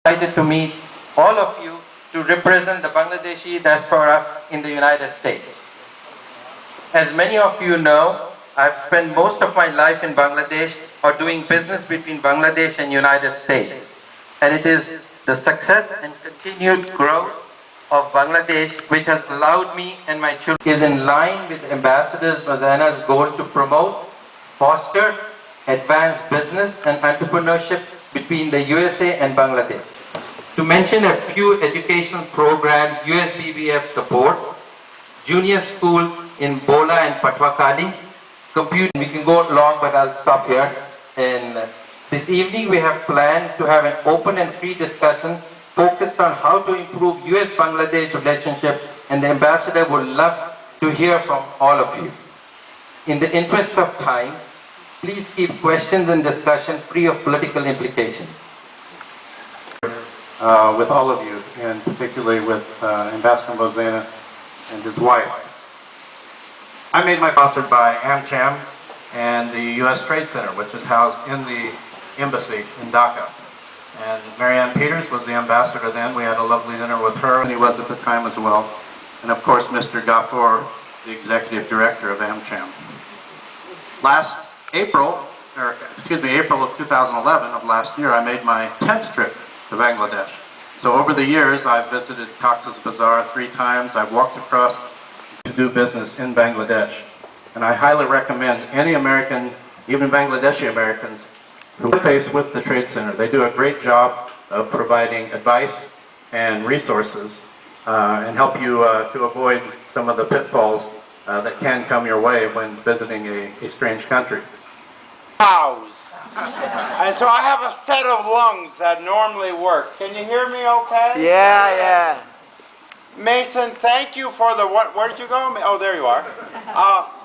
Excited to meet all of you to represent the Bangladeshi diaspora in the United States. As many of you know, I've spent most of my life in Bangladesh or doing business between Bangladesh and United States. And it is the success and continued growth of Bangladesh which has allowed me and my children is in line with Ambassador Mozena's goal to promote, foster, advance business and entrepreneurship between the USA and Bangladesh. To mention a few educational programs USBBF supports, junior school in Bola and Patwakali, computer, we can go long but I'll stop here. And this evening we have planned to have an open and free discussion focused on how to improve US-Bangladesh relationship, and the ambassador would love to hear from all of you. In the interest of time, please keep questions and discussion free of political implications. With all of you, and particularly with Ambassador Mozena and his wife. I made my sponsored by AmCham and the U.S. Trade Center, which is housed in the embassy in Dhaka. And Marianne Peters was the ambassador then. We had a lovely dinner with her, and he was at the time as well. And of course, Mr. Ghaffur, the executive director of AmCham. Last April of 2011 of last year, I made my 10th trip to Bangladesh. So over the years, I've visited Cox's Bazar 3 times. I've walked across to do business in Bangladesh. And I highly recommend any American, even Bangladeshi Americans, who interface with the Trade Center. They do a great job of providing advice and resources and help you to avoid some of the pitfalls that can come your way when visiting a strange country. And so I have a set of lungs that normally works. Can you hear me okay? Yeah. Mason, thank you for the, where did you go? Oh, there you are.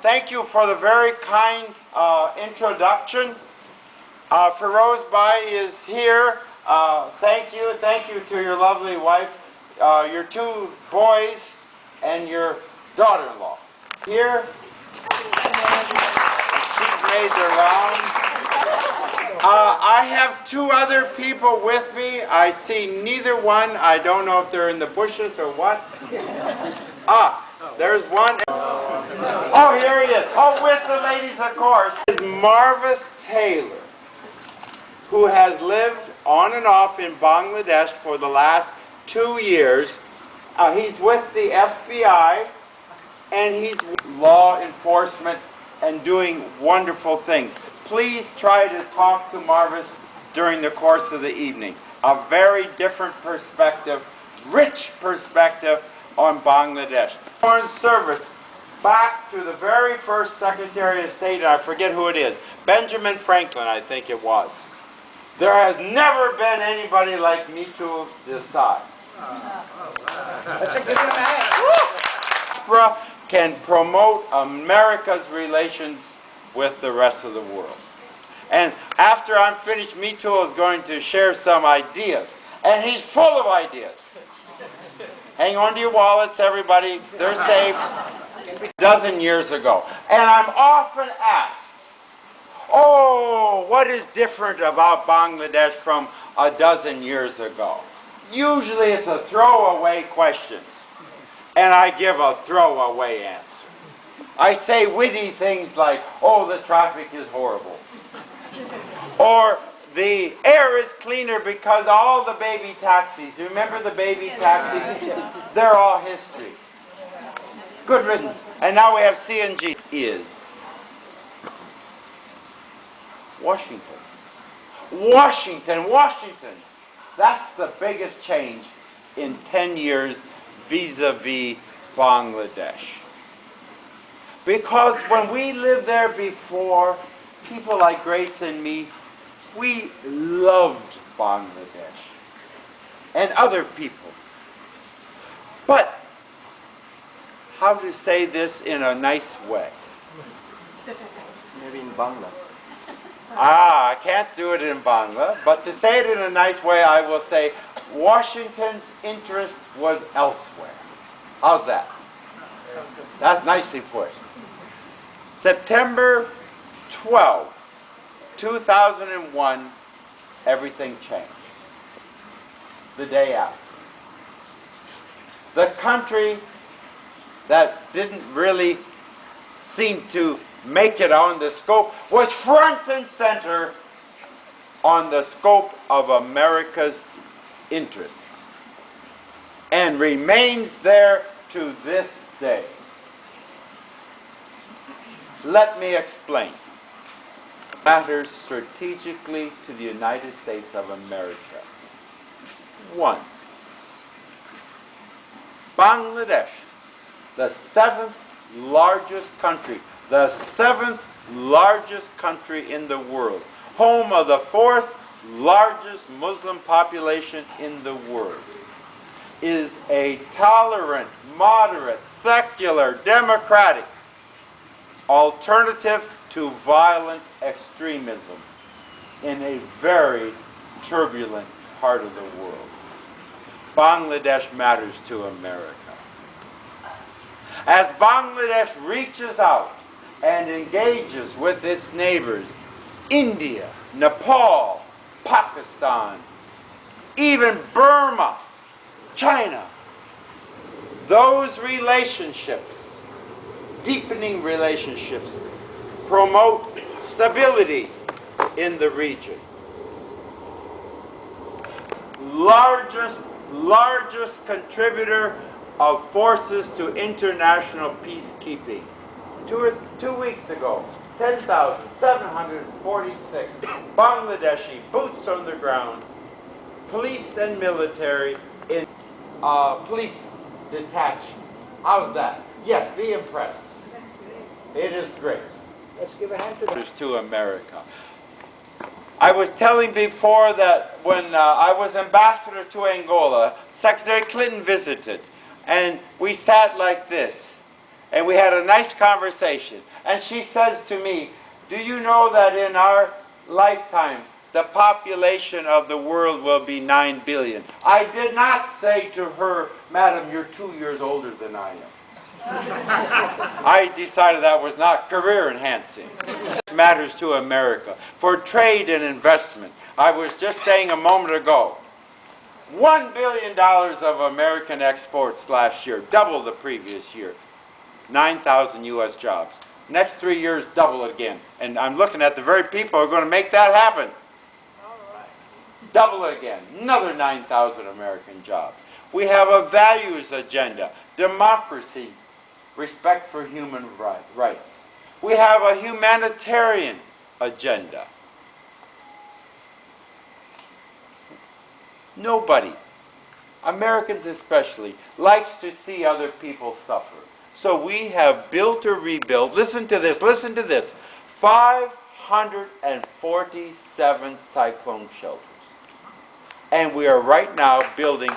Thank you for the very kind introduction. Feroz Bhai is here. Thank you to your lovely wife, your 2 boys, and your daughter-in-law. Here, she's made the rounds. I have 2 other people with me. I see neither one. I don't know if they're in the bushes or what. There's one. Oh, here he is. Oh, with the ladies, of course. Is Marvis Taylor, who has lived on and off in Bangladesh for the last 2 years. He's with the FBI, and he's law enforcement and doing wonderful things. Please try to talk to Marvis during the course of the evening. A very different perspective, rich perspective on Bangladesh. Foreign Service, back to the very first Secretary of State, and I forget who it is, Benjamin Franklin, I think it was. There has never been anybody like me to this side. That's a good man. Can promote America's relations with the rest of the world. And after I'm finished, Mitul is going to share some ideas. And he's full of ideas. Hang on to your wallets, everybody. They're safe. A dozen years ago. And I'm often asked, oh, what is different about Bangladesh from a dozen years ago? Usually it's a throwaway question. And I give a throwaway answer. I say witty things like, oh, the traffic is horrible. Or the air is cleaner because all the baby taxis, remember the baby taxis? They're all history. Good riddance. And now we have CNG. Is Washington. Washington. That's the biggest change in 10 years vis-a-vis Bangladesh. Because when we lived there before, people like Grace and me, we loved Bangladesh and other people. But how to say this in a nice way? Maybe in Bangla. I can't do it in Bangla, but to say it in a nice way, I will say Washington's interest was elsewhere. How's that? That's nicely put. September 12, 2001, everything changed. the day after. The country that didn't really seem to make it on the scope was front and center on the scope of America's interest and remains there to this day. Let me explain. Matters strategically to the United States of America. 1. Bangladesh, the 7th largest country, in the world, home of the 4th largest Muslim population in the world, is a tolerant, moderate, secular, democratic alternative to violent extremism in a very turbulent part of the world. Bangladesh matters to America. As Bangladesh reaches out and engages with its neighbors, India, Nepal, Pakistan, even Burma, China, those relationships, deepening relationships, promote stability in the region. Largest contributor of forces to international peacekeeping. 2 weeks ago, 10,746 Bangladeshi boots on the ground, police and military in police detachment. How's that? Yes, be impressed. It is great. Let's give a hand to that. To America. I was telling before that when I was ambassador to Angola, Secretary Clinton visited, and we sat like this, and we had a nice conversation. And she says to me, "Do you know that in our lifetime, the population of the world will be 9 billion? I did not say to her, "Madam, you're 2 years older than I am." I decided that was not career enhancing. It matters to America. For trade and investment, I was just saying a moment ago, $1 billion of American exports last year, double the previous year. 9,000 U.S. jobs. Next 3 years, double it again. And I'm looking at the very people who are going to make that happen. Double it again. Another 9,000 American jobs. We have a values agenda. Democracy. Respect for human rights. We have a humanitarian agenda. Nobody, Americans especially, likes to see other people suffer. So we have built or rebuilt, listen to this, 547 cyclone shelters. And we are right now building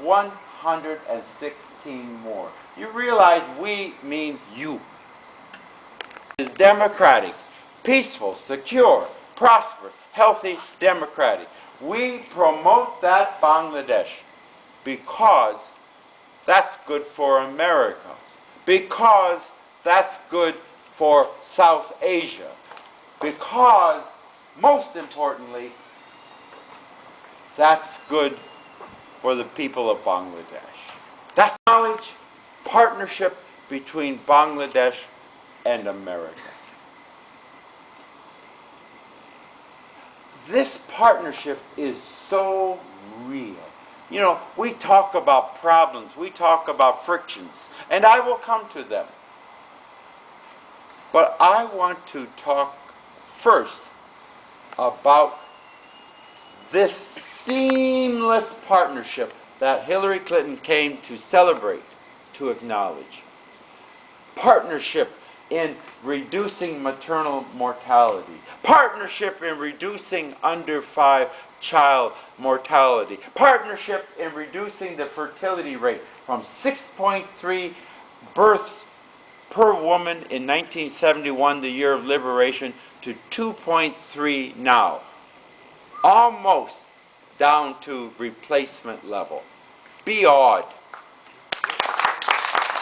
116 more. You realize we means you. It is democratic, peaceful, secure, prosperous, healthy, democratic. We promote that Bangladesh because that's good for America, because that's good for South Asia, because, most importantly, that's good for the people of Bangladesh. That's knowledge, partnership between Bangladesh and America. This partnership is so real. You know, we talk about problems, we talk about frictions, and I will come to them. But I want to talk first about this seamless partnership that Hillary Clinton came to celebrate, to acknowledge. Partnership in reducing maternal mortality. Partnership in reducing under 5 child mortality. Partnership in reducing the fertility rate from 6.3 births per woman in 1971, the year of liberation, to 2.3 now. Almost down to replacement level. Be awed.